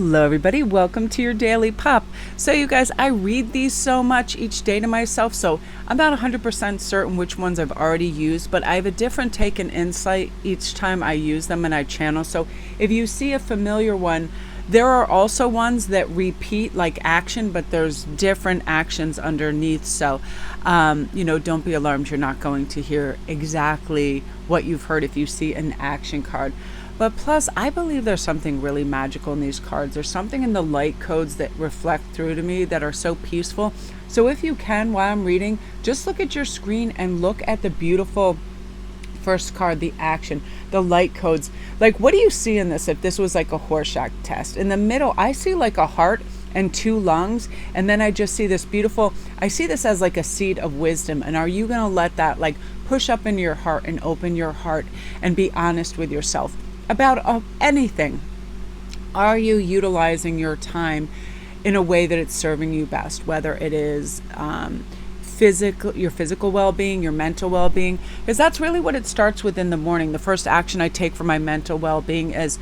Hello, everybody. Welcome to your Daily Pop. So, you guys, I read these so much each day to myself, so I'm not 100% certain which ones I've already used, but I have a different take and insight each time I use them and I channel. So, if you see a familiar one, there are also ones that repeat like action, but there's different actions underneath. So, don't be alarmed. You're not going to hear exactly what you've heard if you see an action card. But plus, I believe there's something really magical in these cards. There's something in the light codes that reflect through to me that are so peaceful. So if you can, while I'm reading, just look at your screen and look at the beautiful first card, the action, the light codes. Like, what do you see in this if this was like a Horseshack test? In the middle, I see like a heart and two lungs, and then I just see this beautiful, I see this as like a seed of wisdom. And are you going to let that like push up into your heart and open your heart and be honest with yourself about anything? Are you utilizing your time in a way that it's serving you best, whether it is your physical well-being, your mental well-being? Because that's really what it starts with in the morning. The first action I take for my mental well-being is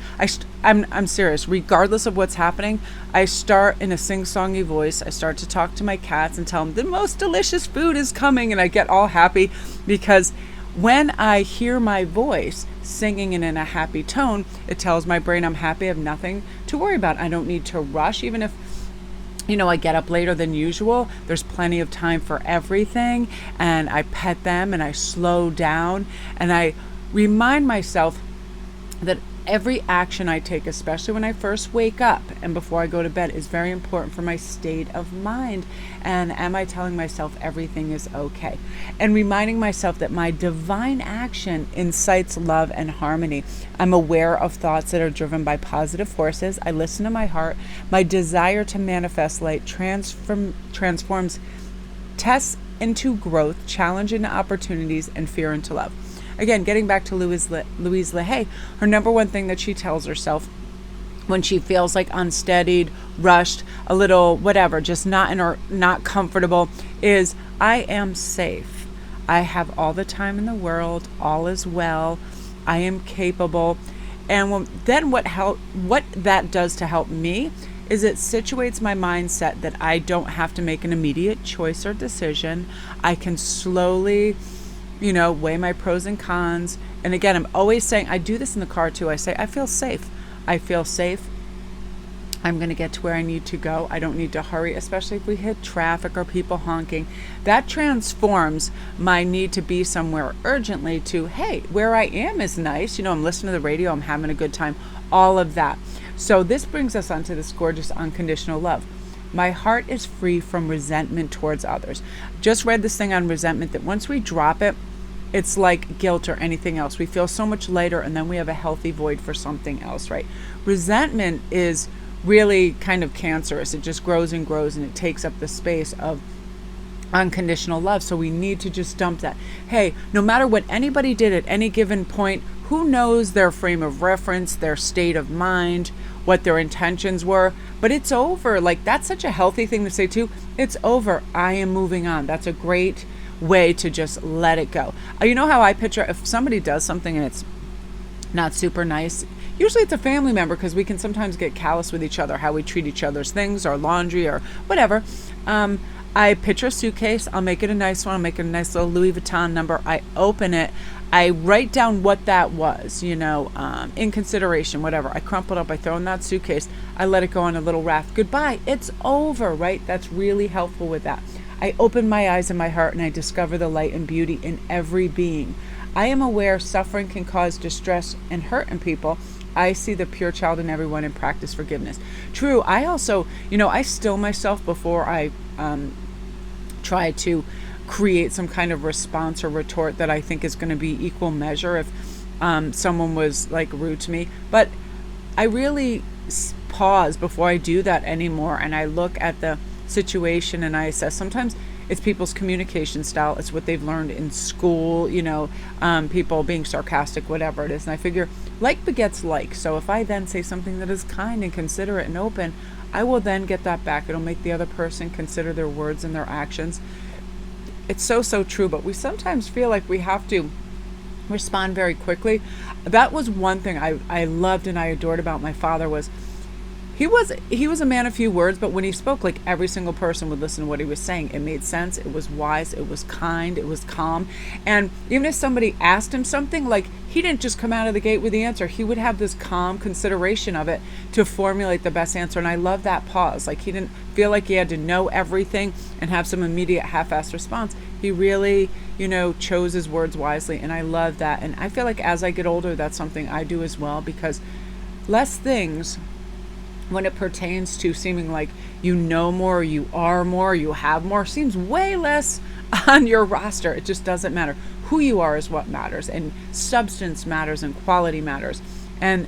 I'm serious. Regardless of what's happening, I start in a sing-songy voice. I start to talk to my cats and tell them the most delicious food is coming, and I get all happy because when I hear my voice singing and in a happy tone, it tells my brain I'm happy, I have nothing to worry about. I don't need to rush. Even if, I get up later than usual, there's plenty of time for everything. And I pet them and I slow down and I remind myself that every action I take, especially when I first wake up and before I go to bed, is very important for my state of mind. And am I telling myself everything is okay? And reminding myself that my divine action incites love and harmony. I'm aware of thoughts that are driven by positive forces. I listen to my heart. My desire to manifest light transforms tests into growth, challenge into opportunities, and fear into love. Again, getting back to Louise LeHay, her number one thing that she tells herself when she feels like unsteadied, rushed, a little whatever, just not comfortable, is I am safe. I have all the time in the world. All is well. I am capable. And then what that does to help me is it situates my mindset that I don't have to make an immediate choice or decision. I can slowly weigh my pros and cons. And again, I'm always saying, I do this in the car too. I say, I feel safe. I feel safe. I'm going to get to where I need to go. I don't need to hurry, especially if we hit traffic or people honking. That transforms my need to be somewhere urgently to, hey, where I am is nice. I'm listening to the radio. I'm having a good time. All of that. So this brings us onto this gorgeous unconditional love. My heart is free from resentment towards others. Just read this thing on resentment that once we drop it, it's like guilt or anything else. We feel so much lighter, and then we have a healthy void for something else, right? Resentment is really kind of cancerous. It just grows and grows, and it takes up the space of unconditional love. So we need to just dump that. Hey, no matter what anybody did at any given point, who knows their frame of reference, their state of mind, what their intentions were, but it's over. Like, that's such a healthy thing to say too. It's over. I am moving on. That's a great way to just let it go. You know how I picture if somebody does something and it's not super nice, usually it's a family member, because we can sometimes get callous with each other, how we treat each other's things or laundry or whatever. I picture a suitcase. I'll make it a nice one. I'll make it a nice little Louis Vuitton number. I open it. I write down what that was, in consideration, whatever. I crumple it up. I throw in that suitcase. I let it go on a little raft. Goodbye. It's over, right? That's really helpful with that. I open my eyes and my heart, and I discover the light and beauty in every being. I am aware suffering can cause distress and hurt in people. I see the pure child in everyone and practice forgiveness. True. I also, I still myself before I try to create some kind of response or retort that I think is going to be equal measure if someone was like rude to me. But I really pause before I do that anymore, and I look at the situation and I assess. Sometimes it's people's communication style. It's what they've learned in school, people being sarcastic, whatever it is. And I figure like begets like. So if I then say something that is kind and considerate and open, I will then get that back. It'll make the other person consider their words and their actions. It's so true, but we sometimes feel like we have to respond very quickly. That was one thing I loved and I adored about my father was he was a man of few words, but when he spoke, like every single person would listen to what he was saying. It made sense. It was wise. It was kind. It was calm. And even if somebody asked him something, like he didn't just come out of the gate with the answer. He would have this calm consideration of it to formulate the best answer. And I love that pause. Like he didn't feel like he had to know everything and have some immediate half-assed response. He really, chose his words wisely. And I love that. And I feel like as I get older, that's something I do as well, because less things when it pertains to seeming like you know more, you are more, you have more, seems way less on your roster. It just doesn't matter. Who you are is what matters, and substance matters, and quality matters. And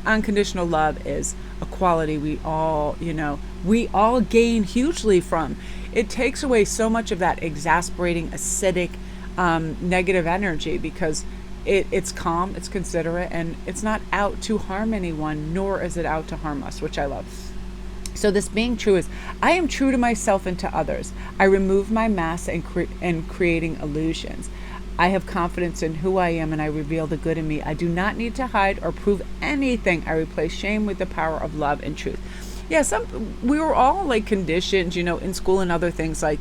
unconditional love is a quality we all gain hugely from. It takes away so much of that exasperating, acidic, negative energy, because it's calm, it's considerate, and it's not out to harm anyone, nor is it out to harm us, which I love. So this being true is, I am true to myself and to others. I remove my mask and creating illusions. I have confidence in who I am, and I reveal the good in me. I do not need to hide or prove anything. I replace shame with the power of love and truth. Yeah, we were all like conditioned, in school and other things, like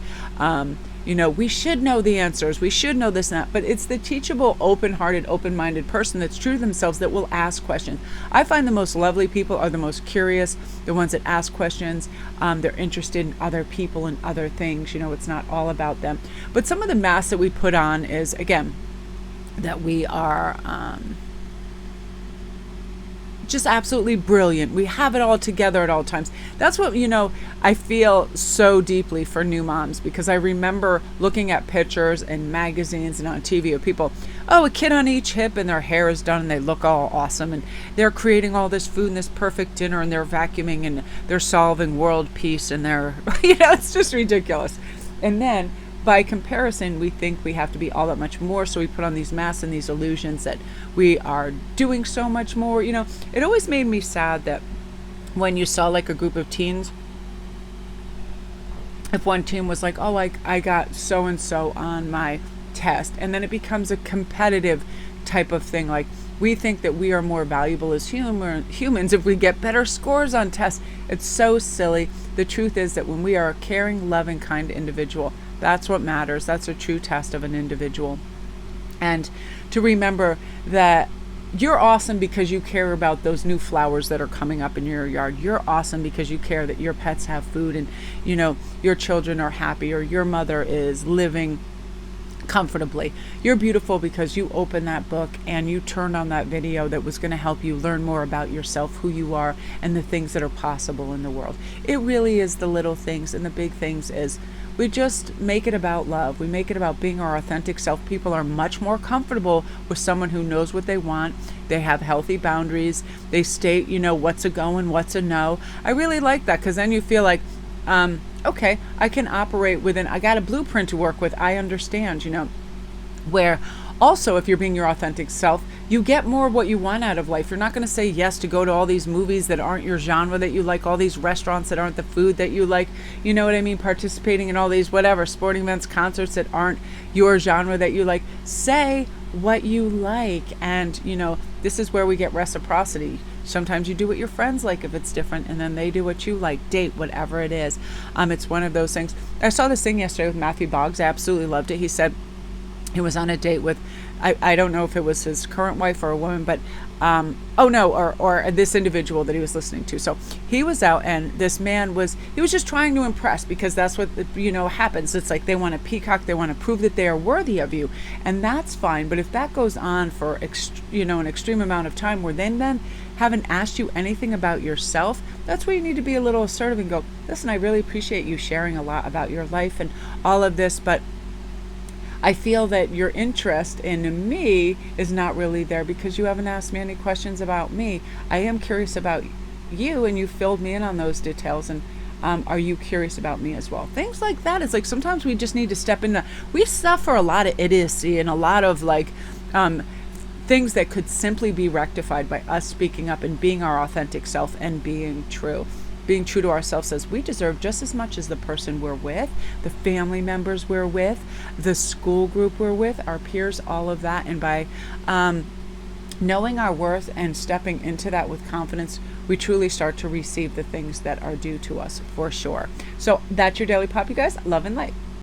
we should know the answers, we should know this and that, but it's the teachable, open-hearted, open-minded person that's true to themselves that will ask questions. I find the most lovely people are the most curious, the ones that ask questions. They're interested in other people and other things. It's not all about them. But some of the masks that we put on is, again, that we are just absolutely brilliant. We have it all together at all times. That's what, I feel so deeply for new moms, because I remember looking at pictures and magazines and on TV of people, a kid on each hip and their hair is done and they look all awesome and they're creating all this food and this perfect dinner and they're vacuuming and they're solving world peace and they're, it's just ridiculous. And then by comparison, we think we have to be all that much more, so we put on these masks and these illusions that we are doing so much more. It always made me sad that when you saw like a group of teens, if one teen was like, I got so-and-so on my test, and then it becomes a competitive type of thing, like we think that we are more valuable as humans if we get better scores on tests. It's so silly. The truth is that when we are a caring, loving, kind individual, that's what matters. That's a true test of an individual. And to remember that you're awesome because you care about those new flowers that are coming up in your yard. You're awesome because you care that your pets have food and, your children are happy, or your mother is living comfortably. You're beautiful because you opened that book and you turned on that video that was going to help you learn more about yourself, who you are, and the things that are possible in the world. It really is the little things, and the big things is we just make it about love. We make it about being our authentic self. People are much more comfortable with someone who knows what they want. They have healthy boundaries. They state, what's a go and what's a no. I really like that, because then you feel like, okay, I can operate within, I got a blueprint to work with. I understand, where also, if you're being your authentic self, you get more of what you want out of life. You're not going to say yes to go to all these movies that aren't your genre that you like, all these restaurants that aren't the food that you like, you know what I mean? Participating in all these whatever, sporting events, concerts that aren't your genre that you like. Say what you like. And, this is where we get reciprocity. Sometimes you do what your friends like if it's different, and then they do what you like. Date, whatever it is. It's one of those things. I saw this thing yesterday with Matthew Boggs. I absolutely loved it. He said he was on a date with, I don't know if it was his current wife or a woman, but or this individual that he was listening to. So he was out, and this man was just trying to impress, because that's what happens. It's like they want to peacock, they want to prove that they are worthy of you, and that's fine. But if that goes on for an extreme amount of time, where then haven't asked you anything about yourself, that's where you need to be a little assertive and go, listen, I really appreciate you sharing a lot about your life and all of this, but I feel that your interest in me is not really there because you haven't asked me any questions about me. I am curious about you, and you filled me in on those details. And are you curious about me as well? Things like that. It's like sometimes we just need to step in. We suffer a lot of idiocy and a lot of things that could simply be rectified by us speaking up and being our authentic self and being true. Being true to ourselves says we deserve just as much as the person we're with, the family members we're with, the school group we're with, our peers, all of that. And by knowing our worth and stepping into that with confidence, we truly start to receive the things that are due to us for sure. So that's your Daily Pop, you guys. Love and light.